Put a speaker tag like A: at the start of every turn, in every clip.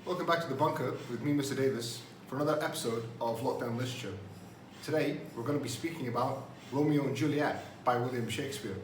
A: Welcome back to The Bunker with me, Mr. Davis, for another episode of Lockdown Literature. Today, we're going to be speaking about Romeo and Juliet by William Shakespeare,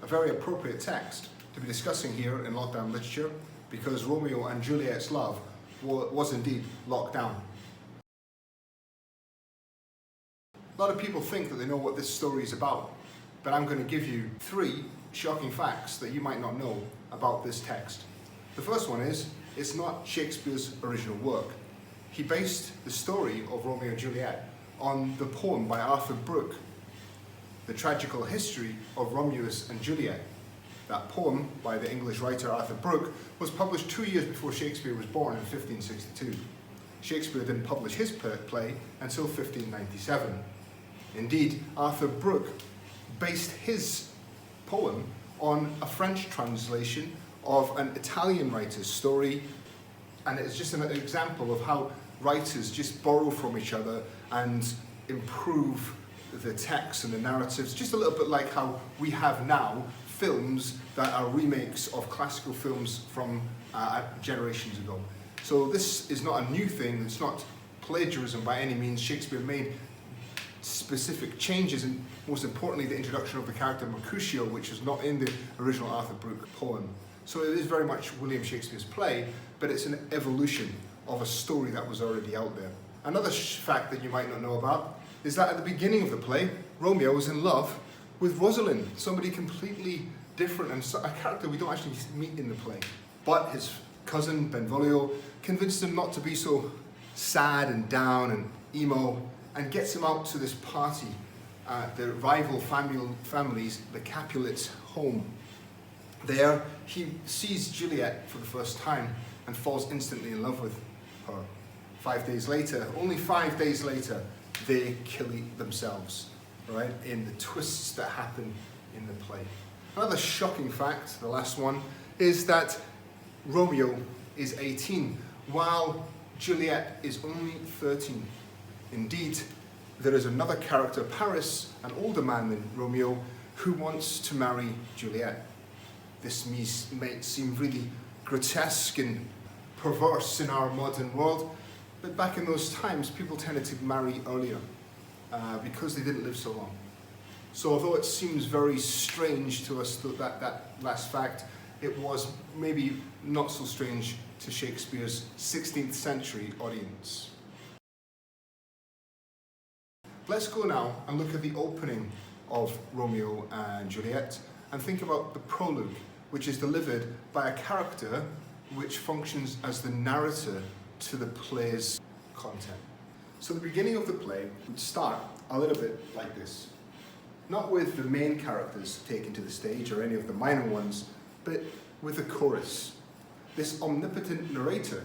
A: a very appropriate text to be discussing here in Lockdown Literature because Romeo and Juliet's love was indeed locked down. A lot of people think that they know what this story is about, but I'm going to give you 3 shocking facts that you might not know about this text. The first one is, it's not Shakespeare's original work. He based the story of Romeo and Juliet on the poem by Arthur Brooke, The Tragical History of Romeo and Juliet. That poem by the English writer Arthur Brooke was published 2 years before Shakespeare was born in 1562. Shakespeare didn't publish his play until 1597. Indeed, Arthur Brooke based his poem on a French translation of an Italian writer's story, and it's just an example of how writers just borrow from each other and improve the text and the narratives, just a little bit like how we have now films that are remakes of classical films from generations ago. So this is not a new thing, it's not plagiarism by any means. Shakespeare made specific changes, and most importantly the introduction of the character Mercutio, which was not in the original Arthur Brooke poem. So it is very much William Shakespeare's play, but it's an evolution of a story that was already out there. Another fact that you might not know about is that at the beginning of the play, Romeo was in love with Rosalind, somebody completely different and a character we don't actually meet in the play. But his cousin Benvolio convinced him not to be so sad and down and emo, and gets him out to this party at the rival families, the Capulets' home. There, he sees Juliet for the first time and falls instantly in love with her. 5 days later, only 5 days later, they kill themselves, right, in the twists that happen in the play. Another shocking fact, the last one, is that Romeo is 18, while Juliet is only 13. Indeed, there is another character, Paris, an older man than Romeo, who wants to marry Juliet. This may seem really grotesque and perverse in our modern world, but back in those times, people tended to marry earlier because they didn't live so long. So although it seems very strange to us, that last fact, it was maybe not so strange to Shakespeare's 16th century audience. Let's go now and look at the opening of Romeo and Juliet and think about the prologue, which is delivered by a character which functions as the narrator to the play's content. So the beginning of the play would start a little bit like this. Not with the main characters taken to the stage or any of the minor ones, but with a chorus. This omnipotent narrator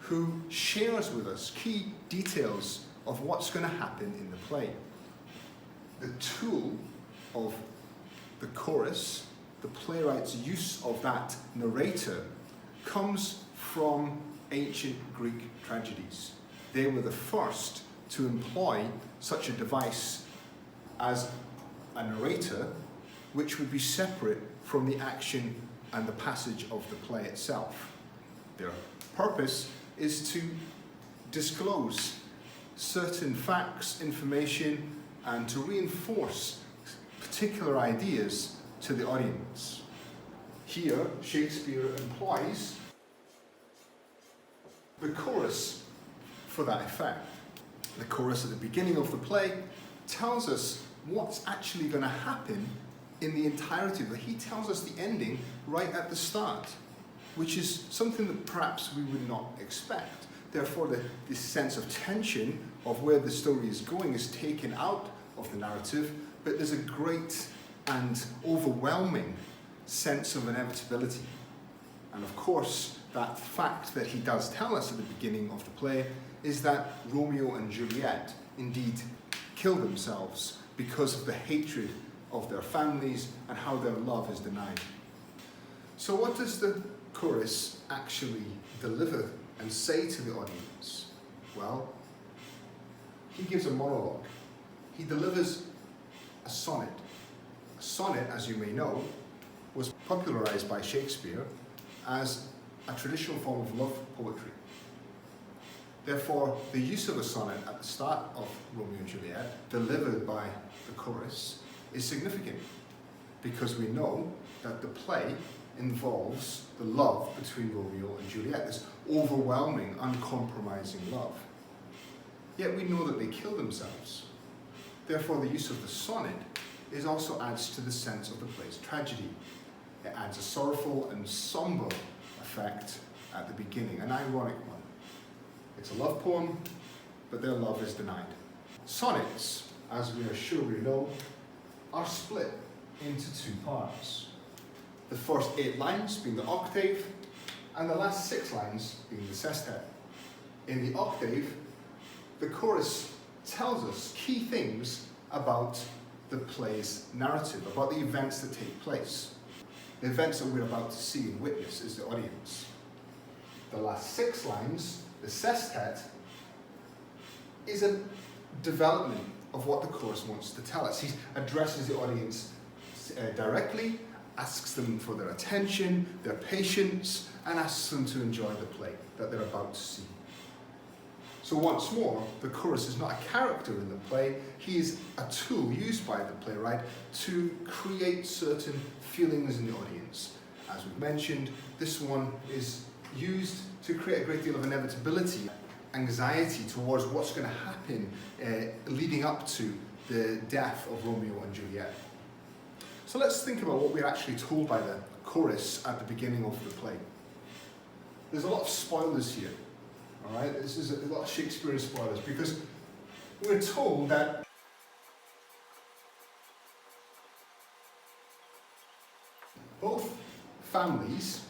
A: who shares with us key details of what's going to happen in the play. The tool of the chorus, the playwright's use of that narrator, comes from ancient Greek tragedies. They were the first to employ such a device as a narrator, which would be separate from the action and the passage of the play itself. Their purpose is to disclose certain facts, information, and to reinforce particular ideas to the audience. Here, Shakespeare employs the chorus for that effect. The chorus at the beginning of the play tells us what's actually going to happen in the entirety of it. He tells us the ending right at the start, which is something that perhaps we would not expect. Therefore, this sense of tension of where the story is going is taken out of the narrative, but there's a great and overwhelming sense of inevitability. And of course, that fact that he does tell us at the beginning of the play is that Romeo and Juliet indeed kill themselves because of the hatred of their families and how their love is denied. So what does the chorus actually deliver and say to the audience? Well, he gives a monologue. He delivers a sonnet. A sonnet, as you may know, was popularized by Shakespeare as a traditional form of love poetry. Therefore, the use of a sonnet at the start of Romeo and Juliet, delivered by the chorus, is significant because we know that the play involves the love between Romeo and Juliet, this overwhelming, uncompromising love. Yet we know that they kill themselves. Therefore, the use of the sonnet also adds to the sense of the play's tragedy. It adds a sorrowful and somber effect at the beginning, an ironic one. It's a love poem, but their love is denied. Sonnets, as we are sure we know, are split into two parts. The first 8 lines being the octave, and the last 6 lines being the sestet. In the octave, the chorus tells us key things about the play's narrative, about the events that take place. The events that we're about to see and witness as the audience. The last 6 lines, the sestet, is a development of what the chorus wants to tell us. He addresses the audience directly, asks them for their attention, their patience, and asks them to enjoy the play that they're about to see. So once more, the chorus is not a character in the play, he is a tool used by the playwright to create certain feelings in the audience. As we've mentioned, this one is used to create a great deal of inevitability, anxiety towards what's going to happen leading up to the death of Romeo and Juliet. So let's think about what we're actually told by the chorus at the beginning of the play. There's a lot of spoilers here, all right? This is a lot of Shakespearean spoilers because we're told that both families,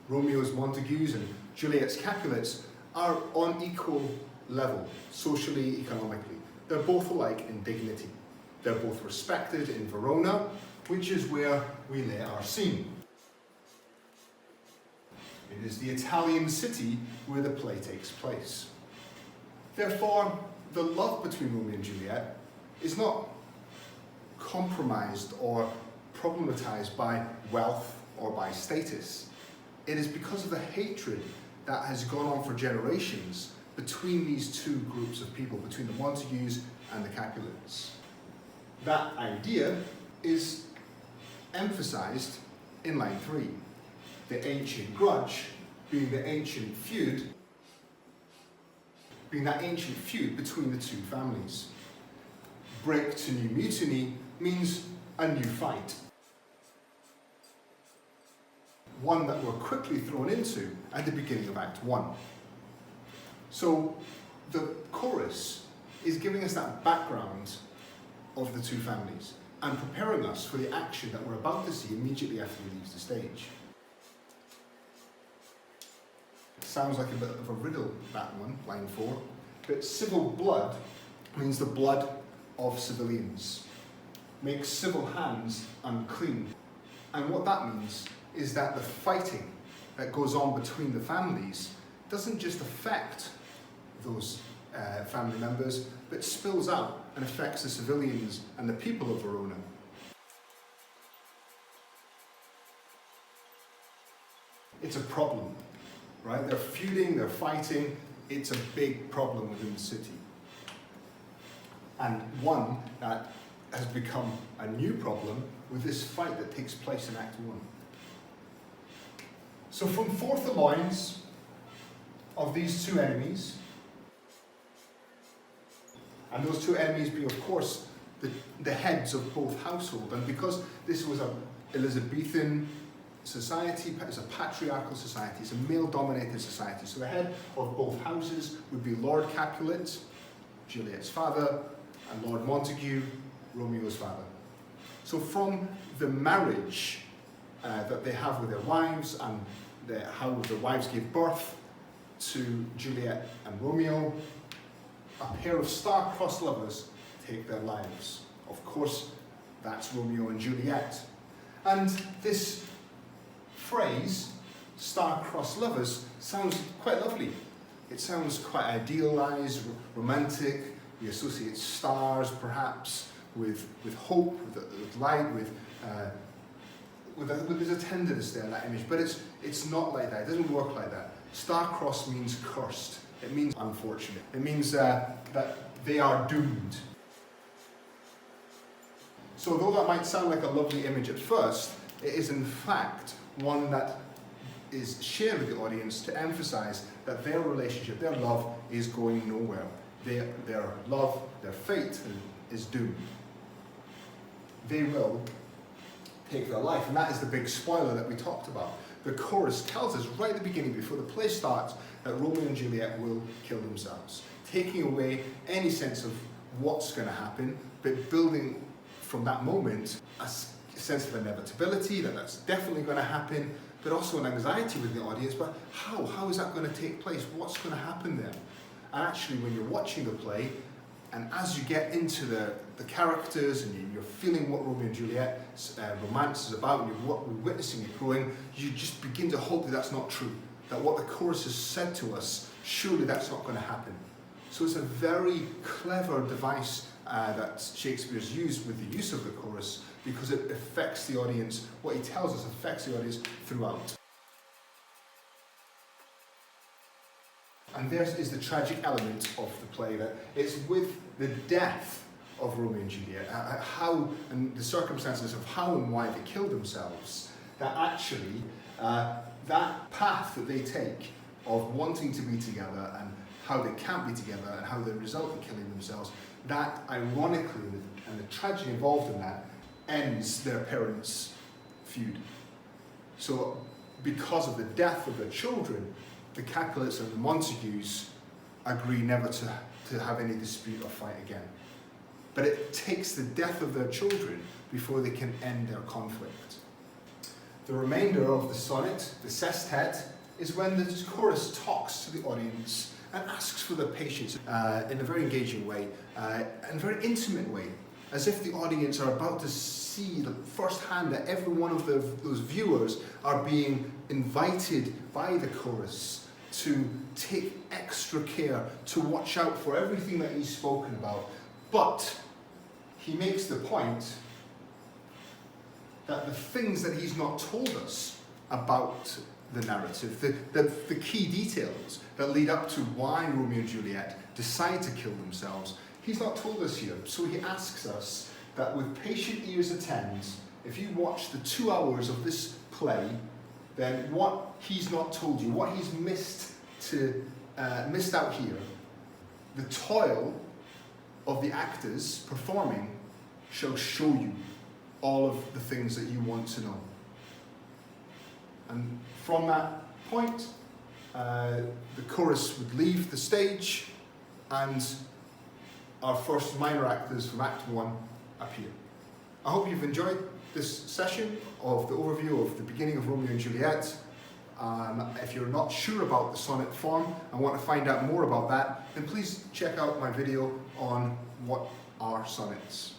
A: Romeo's Montagues and Juliet's Capulets, are on equal level, socially, economically. They're both alike in dignity. They're both respected in Verona, which is where we lay our scene. It is the Italian city where the play takes place. Therefore, the love between Romeo and Juliet is not compromised or problematized by wealth or by status. It is because of the hatred that has gone on for generations between these two groups of people, between the Montagues and the Capulets. That idea is emphasized in line 3. The ancient grudge being the ancient feud, being that ancient feud between the two families. Break to new mutiny means a new fight. One that we're quickly thrown into at the beginning of Act 1. So the chorus is giving us that background of the two families and preparing us for the action that we're about to see immediately after he leaves the stage. It sounds like a bit of a riddle, that one, line 4, but civil blood means the blood of civilians, makes civil hands unclean. And what that means is that the fighting that goes on between the families doesn't just affect those family members, but spills out and affects the civilians and the people of Verona. It's a problem, right? They're feuding, they're fighting, it's a big problem within the city. And one that has become a new problem with this fight that takes place in Act 1. So from forth the loins of these two enemies, and those two enemies being, of course, the heads of both households, and because this was an Elizabethan society, it's a patriarchal society, it's a male-dominated society, so the head of both houses would be Lord Capulet, Juliet's father, and Lord Montague, Romeo's father. So from the marriage that they have with their wives and how the wives gave birth to Juliet and Romeo, a pair of star-crossed lovers take their lives. Of course, that's Romeo and Juliet. And this phrase, star-crossed lovers, sounds quite lovely. It sounds quite idealized, romantic. We associate stars, perhaps, with hope, with light, there's a tenderness there in that image, but it's not like that. It doesn't work like that. Star-crossed means cursed. It means unfortunate. It means that they are doomed. So though that might sound like a lovely image at first, it is in fact one that is shared with the audience to emphasize that their relationship, their love, is going nowhere. Their love, their fate is doomed. They will take their life, and that is the big spoiler that we talked about. The chorus tells us right at the beginning, before the play starts, that Romeo and Juliet will kill themselves, taking away any sense of what's going to happen, but building from that moment a sense of inevitability, that that's definitely going to happen, but also an anxiety with the audience. But how is that going to take place? What's going to happen there? And actually, when you're watching the play, and as you get into the characters and you're feeling what Romeo and Juliet's romance is about, and you're witnessing it growing, you just begin to hope that that's not true. That what the chorus has said to us, surely that's not going to happen. So it's a very clever device that Shakespeare's used with the use of the chorus, because it affects the audience. What he tells us affects the audience throughout. And there is the tragic element of the play, that it's with the death of Romeo and Juliet, how and the circumstances of how and why they killed themselves, that actually that path that they take of wanting to be together and how they can't be together and how they result in killing themselves, that ironically, and the tragedy involved in that, ends their parents' feud. So because of the death of their children, the Capulets and the Montagues agree never to have any dispute or fight again. But it takes the death of their children before they can end their conflict. The remainder of the sonnet, the sestet, is when the chorus talks to the audience and asks for their patience in a very engaging way, in a very intimate way, as if the audience are about to see firsthand that every one of those viewers are being invited by the chorus to take extra care, to watch out for everything that he's spoken about. But he makes the point that the things that he's not told us about the narrative, the key details that lead up to why Romeo and Juliet decide to kill themselves, he's not told us here. So he asks us that with patient ears attend, if you watch the 2 hours of this play, then what he's not told you, what he's missed out here, the toil of the actors performing shall show you all of the things that you want to know. And from that point, the chorus would leave the stage, and our first minor actors from Act 1 appear. I hope you've enjoyed this session of the overview of the beginning of Romeo and Juliet. If you're not sure about the sonnet form and want to find out more about that, then please check out my video on what are sonnets.